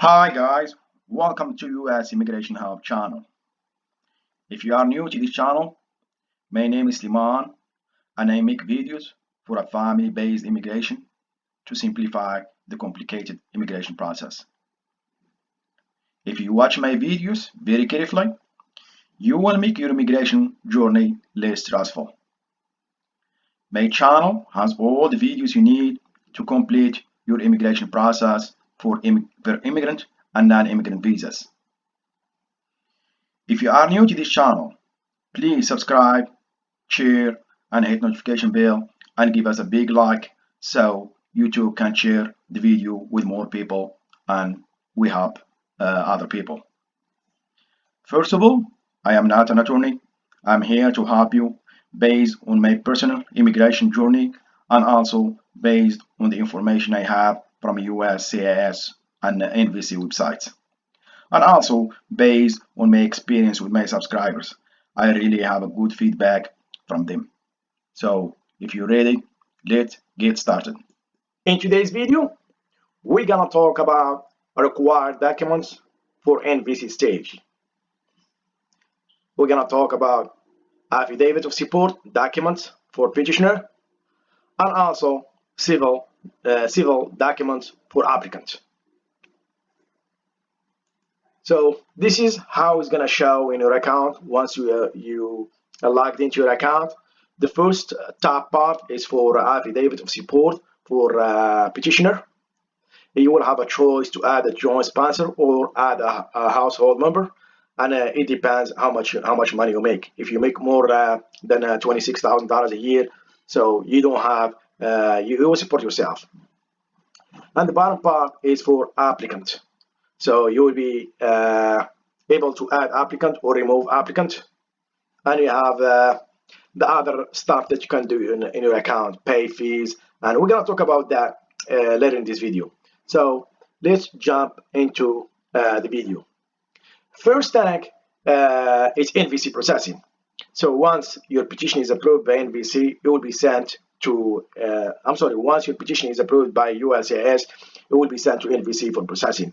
Hi guys, welcome to US Immigration Hub channel. If you are new to this channel, my name is Liman and I make videos for a family-based immigration to simplify the complicated immigration process. If you watch my videos very carefully, you will make your immigration journey less stressful. My channel has all the videos you need to complete your immigration process for immigrant and non-immigrant visas. If you are new to this channel, please subscribe, share, and hit notification bell and give us a big like so YouTube can share the video with more people and we help other people. First of all, I am not an attorney. I'm here to help you based on my personal immigration journey and also based on the information I have from USCIS and NVC websites. And also based on my experience with my subscribers. I really have a good feedback from them. So if you're ready, let's get started. In today's video, we're gonna talk about required documents for NVC stage. We're gonna talk about affidavit of support documents for petitioner and also civil documents for applicant. So this is how it's gonna show in your account once you are logged into your account. The first top part is for affidavit of support for petitioner. You will have a choice to add a joint sponsor or add a household member, and it depends how much money you make. If you make more than $26,000 a year, so you don't have you will support yourself. And the bottom part is for applicant. So you will be able to add applicant or remove applicant, and you have the other stuff that you can do in your account, pay fees, and we're gonna talk about that later in this video. So let's jump into the video. First thing is NVC processing. So once your petition is approved by NVC, it will be sent to once your petition is approved by USCIS, it will be sent to NVC for processing.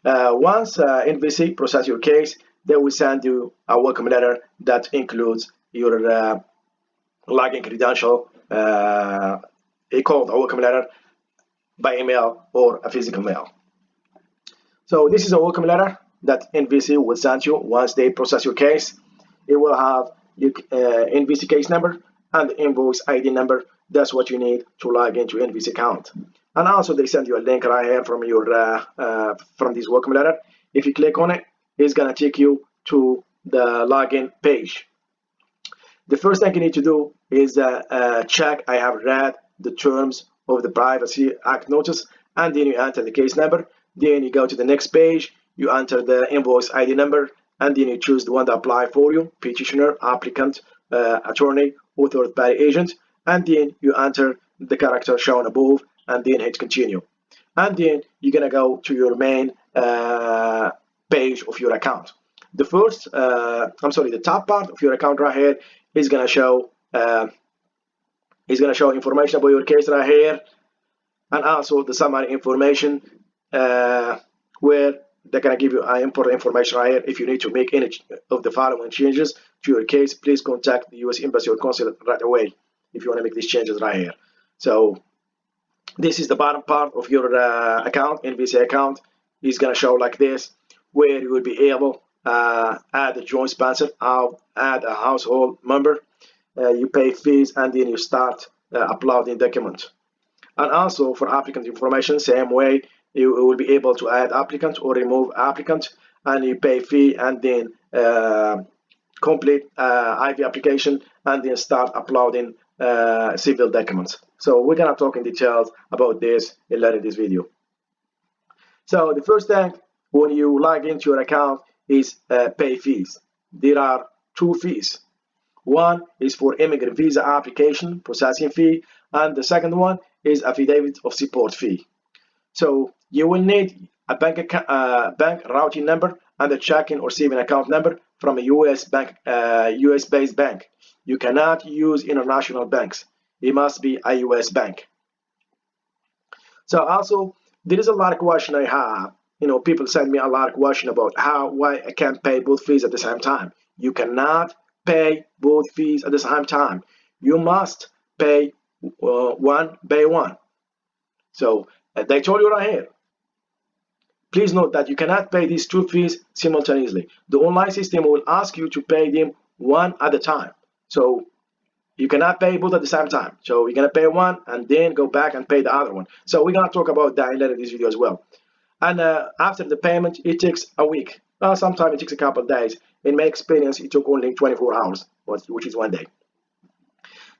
Once NVC process your case, they will send you a welcome letter that includes your login credential, called a welcome letter by email or a physical mail. So this is a welcome letter that NVC will send you once they process your case. It will have your NVC case number and the invoice ID number. That's what you need to log into NVC account. And also they send you a link right here from your from this welcome letter. If you click on it, it's gonna take you to the login page. The first thing you need to do is check I have read the terms of the Privacy Act notice, and then you enter the case number. Then you go to the next page, you enter the invoice ID number, and then you choose the one that apply for you: petitioner, applicant, attorney, or third party agent, and then you enter the character shown above and then hit continue. And then you're gonna go to your main page of your account. The first, the top part of your account right here is gonna show information about your case right here, and also the summary information where they're gonna give you important information right here. If you need to make any of the following changes to your case, please contact the U.S. Embassy or Consulate right away if you want to make these changes right here. So this is the bottom part of your account. NVC account is gonna show like this, where you will be able add a joint sponsor, add a household member, you pay fees, and then you start uploading document. And also for applicant information, same way, you will be able to add applicant or remove applicant, and you pay fee, and then complete IV application, and then start uploading civil documents. So we're gonna talk in details about this later in this video. So the first thing when you log into your account is pay fees. There are two fees. One is for immigrant visa application processing fee, and the second one is affidavit of support fee. So you will need a bank routing number and a checking or saving account number from a US based bank. You cannot use international banks. It must be a US bank. So also there is a lot of question I have people send me a lot of questions about why I can't pay both fees at the same time. You cannot pay both fees at the same time. You must pay one by one. So they told you right here. Please note that you cannot pay these two fees simultaneously. The online system will ask you to pay them one at a time. So you cannot pay both at the same time. So you're gonna pay one and then go back and pay the other one. So we're gonna talk about that in later this video as well. And after the payment, it takes a week. Sometimes it takes a couple of days. In my experience, it took only 24 hours, which is 1 day.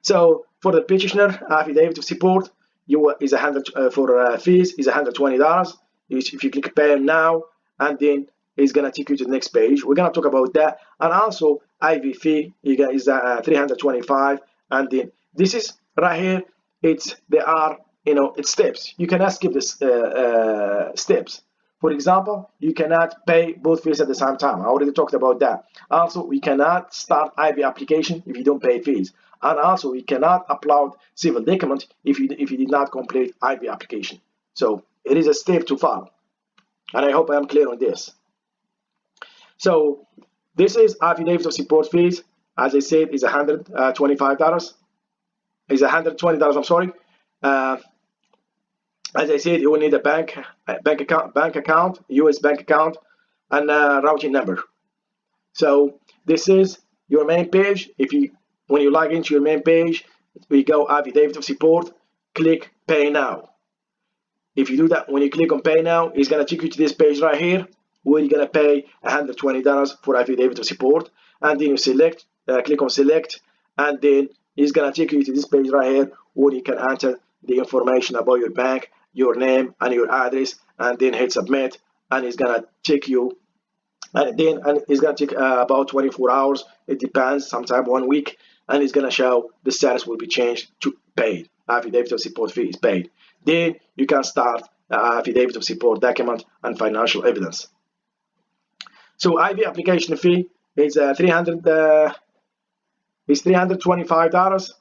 So for the petitioner affidavit of support, is for fees is $120. If you click pay now, and then it's gonna take you to the next page. We're gonna talk about that, and also IV fee is 325. And then this is right here. It's steps. You cannot skip this steps. For example, you cannot pay both fees at the same time. I already talked about that. Also, we cannot start IV application if you don't pay fees. And also, we cannot upload civil document if you did not complete IV application. So it is a step to follow. And I hope I am clear on this. So this is affidavit of support fees. As I said, is $125. Is $120. I'm sorry. As I said, you will need a bank account, US bank account, and a routing number. So this is your main page. When you log into your main page, we go affidavit of support, click pay now. If you do that, when you click on pay now, it's gonna take you to this page right here, where you're gonna pay $120 for affidavit of support, and then you select, click on select, and then it's gonna take you to this page right here, where you can enter the information about your bank, your name, and your address, and then hit submit, and it's gonna take you, and it's gonna take about 24 hours. It depends, sometime 1 week, and it's gonna show the status will be changed to paid. Affidavit of support fee is paid. Then you can start affidavit of support document and financial evidence. So IV application fee is $325.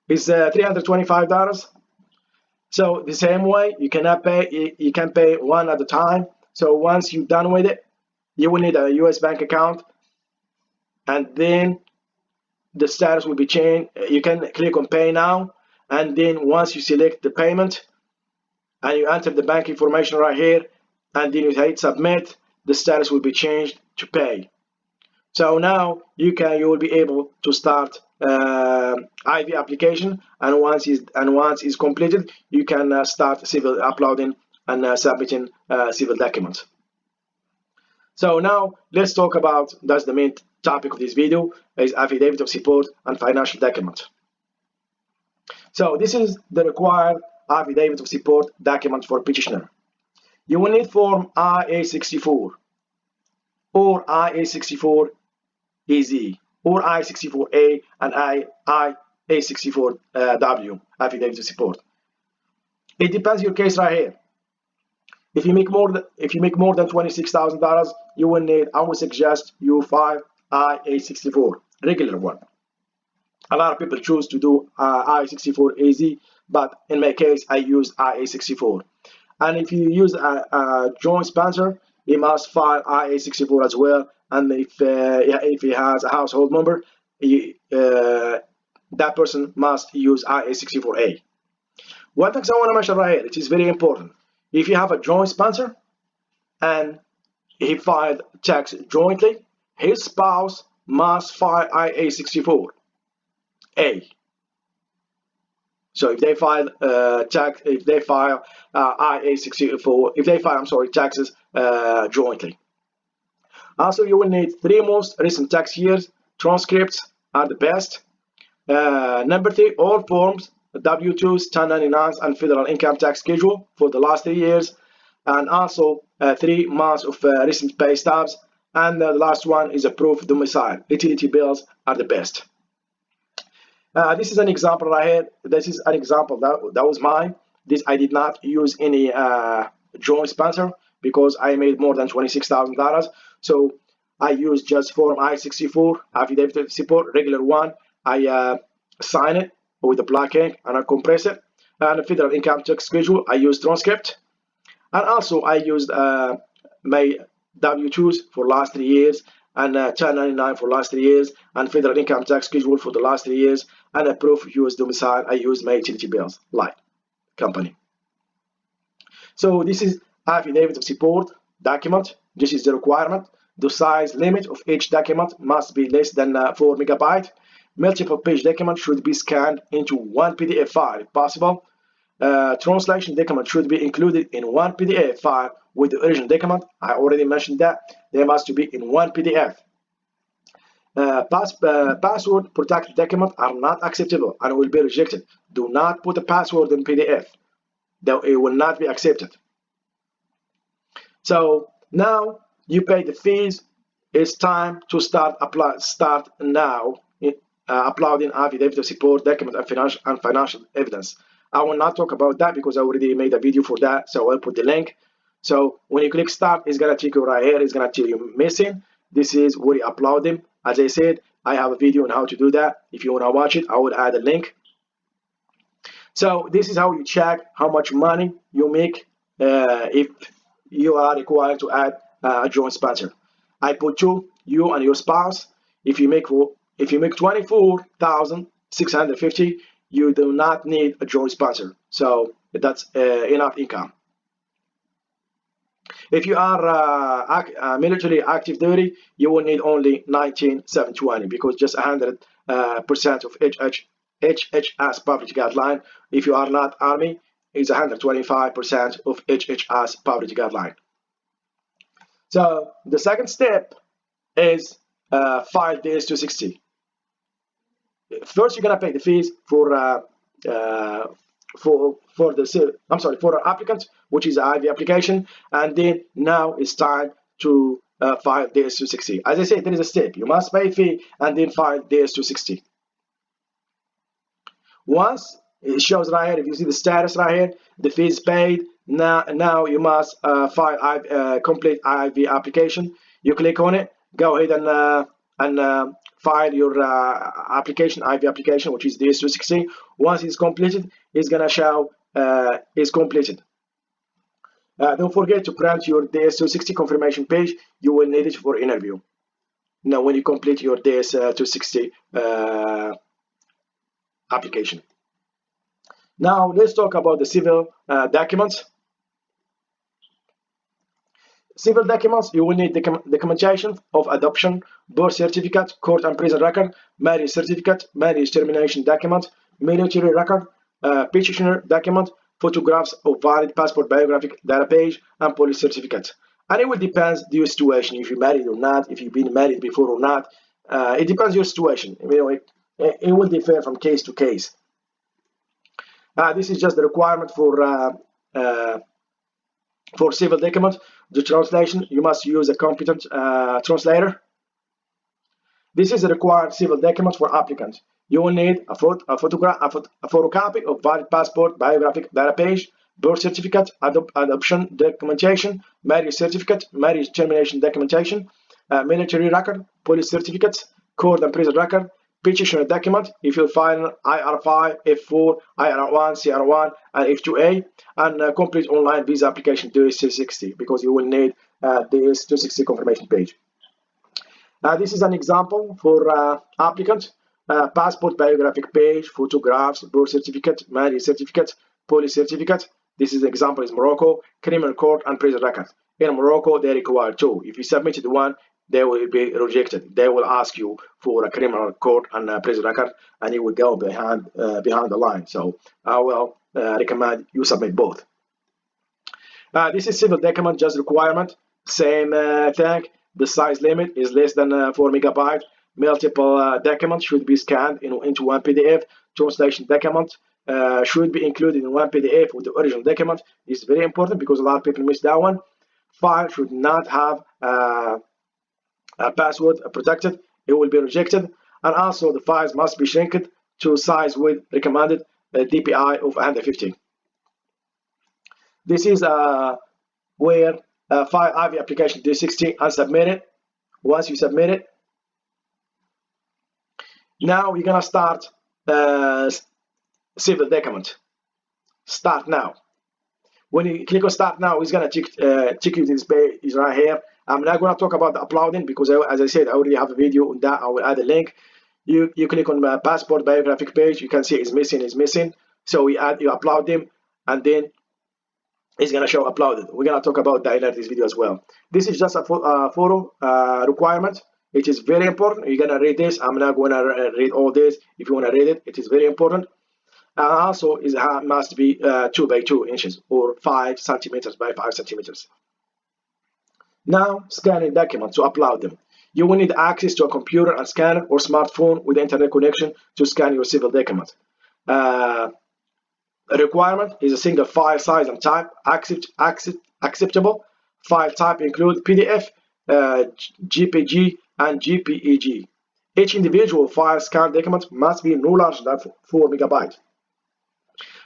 Is $325. So the same way, you cannot pay. You can pay one at a time. So once you're done with it, you will need a US bank account, and then the status will be changed. You can click on pay now, and then once you select the payment and you enter the bank information right here, and then you hit submit, the status will be changed to pay. So now you will be able to start IV application, and once it's completed, you can start civil uploading and submitting civil documents. So now let's talk about, that's the main topic of this video, is affidavit of support and financial document. So this is the required affidavit of support document for petitioner. You will need form IA-64 or IA-64EZ or I-64A and IA-64W affidavit of support. It depends your case right here. If you make more than $26,000, you will need, I would suggest you file IA-64, regular one. A lot of people choose to do IA-64AZ, but in my case, I use IA-64. And if you use a joint sponsor, you must file IA-64 as well. And if he has a household member, that person must use IA-64A. One thing I want to mention right here, it is very important. If you have a joint sponsor and he filed tax jointly, his spouse must file IA-64A. So if they file IA-64, taxes jointly. Also, you will need 3 most recent tax years. Transcripts are the best. Number 3, all forms, W-2s, 1099s, and federal income tax schedule for the last 3 years. And also 3 months of recent pay stubs. And the last one is a proof of domicile. Utility bills are the best. This is an example right here. This is an example that was mine. I did not use any joint sponsor because I made more than $26,000. So I used just form I-64 affidavit of support, regular one. I sign it with the black ink and I compress it. and federal income tax schedule. I use transcript, and also I used my W2s for last 3 years, and 1099 for last 3 years, and federal income tax schedule for the last 3 years, and a proof of US domicile. I used my utility bills, like company. So this is affidavit of support document. This is the requirement. The size limit of each document must be less than 4 megabytes. Multiple page document should be scanned into one PDF file if possible. Translation document should be included in one PDF file with the original document. I already mentioned that they must be in one PDF. Password protected documents are not acceptable and will be rejected. Do not put a password in PDF. It will not be accepted. So now you pay the fees. It's time to start now uploading affidavit of support document and financial evidence. I will not talk about that because I already made a video for that, so I'll put the link. So when you click start, it's gonna take you right here. It's gonna tell you missing. This is where you upload them. As I said, I have a video on how to do that. If you wanna watch it, I will add a link. So this is how you check how much money you make if you are required to add a joint sponsor. I put you and your spouse. If you make 24,650, you do not need a joint sponsor. So that's enough income. If you are military active duty, you will need only 19,720 because just 100% of HHS public guideline. If you are not Army, it's 125% of HHS public guideline. So the second step is 5 days to 60. First, you're gonna pay the fees for applicant, which is IV application, and then now it's time to 5 days to 60. As I said, there is a step. You must pay a fee and then 5 days to 60. Once it shows right here, if you see the status right here, the fee is paid. Now you must complete IV application. You click on it, go ahead and file your application, IV application, which is DS260. Once it's completed, it's gonna show it's completed. Don't forget to print your DS260 confirmation page. You will need it for interview. Now, when you complete your DS260 application. Now let's talk about the civil documents. Civil documents, you will need documentation of adoption, birth certificate, court and prison record, marriage certificate, marriage termination document, military record, petitioner document, photographs of valid passport biographic data page, and police certificate. And it will depend on your situation, if you're married or not, if you've been married before or not. It depends on your situation. You know, it will differ from case to case. This is just the requirement for civil document. The translation, you must use a competent translator. This is a required civil document for applicants. You will need a photocopy of valid passport biographic data page, birth certificate, adoption documentation, marriage certificate, marriage termination documentation, military record, police certificates, court and prison record, petitioner document if you file IR5, F4, IR1, CR1, and F2A, and complete online visa application DS260 because you will need DS260 confirmation page. This is an example for applicant. Passport biographic page, photographs, birth certificate, marriage certificate, police certificate. This is the example is Morocco, criminal court and prison record. In Morocco, they require 2. If you submitted one, they will be rejected. They will ask you for a criminal court and prison record, and you will go behind the line. So I will recommend you submit both. This is civil document, just requirement. Same thing. The size limit is less than 4 megabytes. Multiple documents should be scanned into one PDF. Translation document should be included in one PDF with the original document. It's very important because a lot of people miss that one. File should not have a password protected. It will be rejected. And also the files must be shrinked to size with recommended DPI of 150. This is where file IV application D60 and submit it. Once you submit it, now you're gonna start civil document. start now. When you click on start now, it's gonna take you to this page. Is right here. I'm not gonna talk about the uploading because as I said, I already have a video on that. I will add a link. You click on my passport biographic page. You can see it's missing. So you upload them, and then it's gonna show uploaded. We're gonna talk about that in this video as well. This is just a photo requirement. It is very important. You're gonna read this. I'm not gonna read all this. If you wanna read it, it is very important. Also, it must be 2 by 2 inches or 5 centimeters by 5 centimeters. Now, scanning documents to upload them. You will need access to a computer and scanner or smartphone with internet connection to scan your civil document. A requirement is a single file size and type, acceptable. File type include PDF, JPG, and JPEG. Each individual file scanned document must be no larger than 4 megabytes.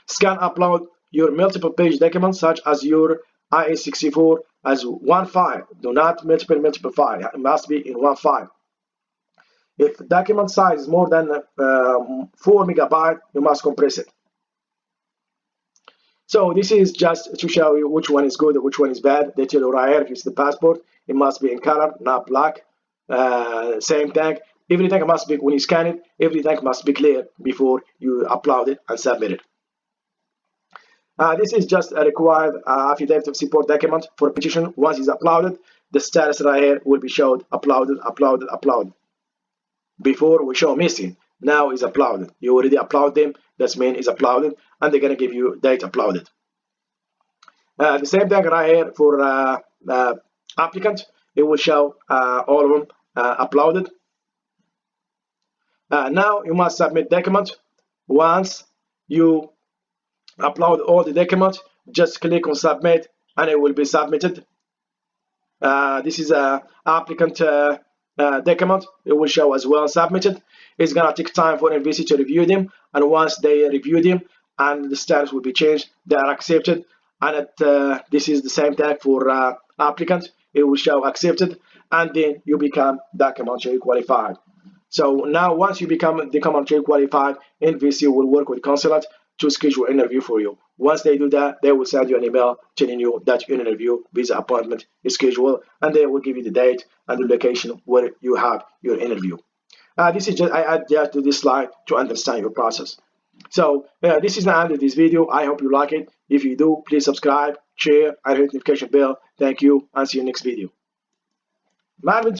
Scan upload your multiple page documents such as your IS64 as one file. Do not multiple file. It must be in one file. If document size is more than 4 megabytes, you must compress it. So this is just to show you which one is good and which one is bad. They tell you right here, if it's the passport, it must be in color, not black. Same thing. Everything must be, when you scan it, everything must be clear before you upload it and submit it. This is just a required affidavit of support document for a petition. Once it's uploaded, the status right here will be showed uploaded. Before we show missing, now is uploaded. You already upload them, that means it's uploaded, and they're gonna give you date uploaded. The same thing right here for applicant, it will show all of them uploaded. Now you must submit document. Once you upload all the documents, just click on submit and it will be submitted. This is a applicant document. It will show as well submitted. It's gonna take time for NVC to review them, and once they review them and the status will be changed, they are accepted. And this is the same thing for applicant. It will show accepted, and then you become documentary qualified. So now once you become documentary qualified, NVC will work with consulate to schedule an interview for you. Once they do that, they will send you an email telling you that your interview visa appointment is scheduled, and they will give you the date and the location where you have your interview. This is just, I add that to this slide to understand your process. So this is the end of this video. I hope you like it. If you do, please subscribe, share, and hit the notification bell. Thank you, and see you next video. Marvin.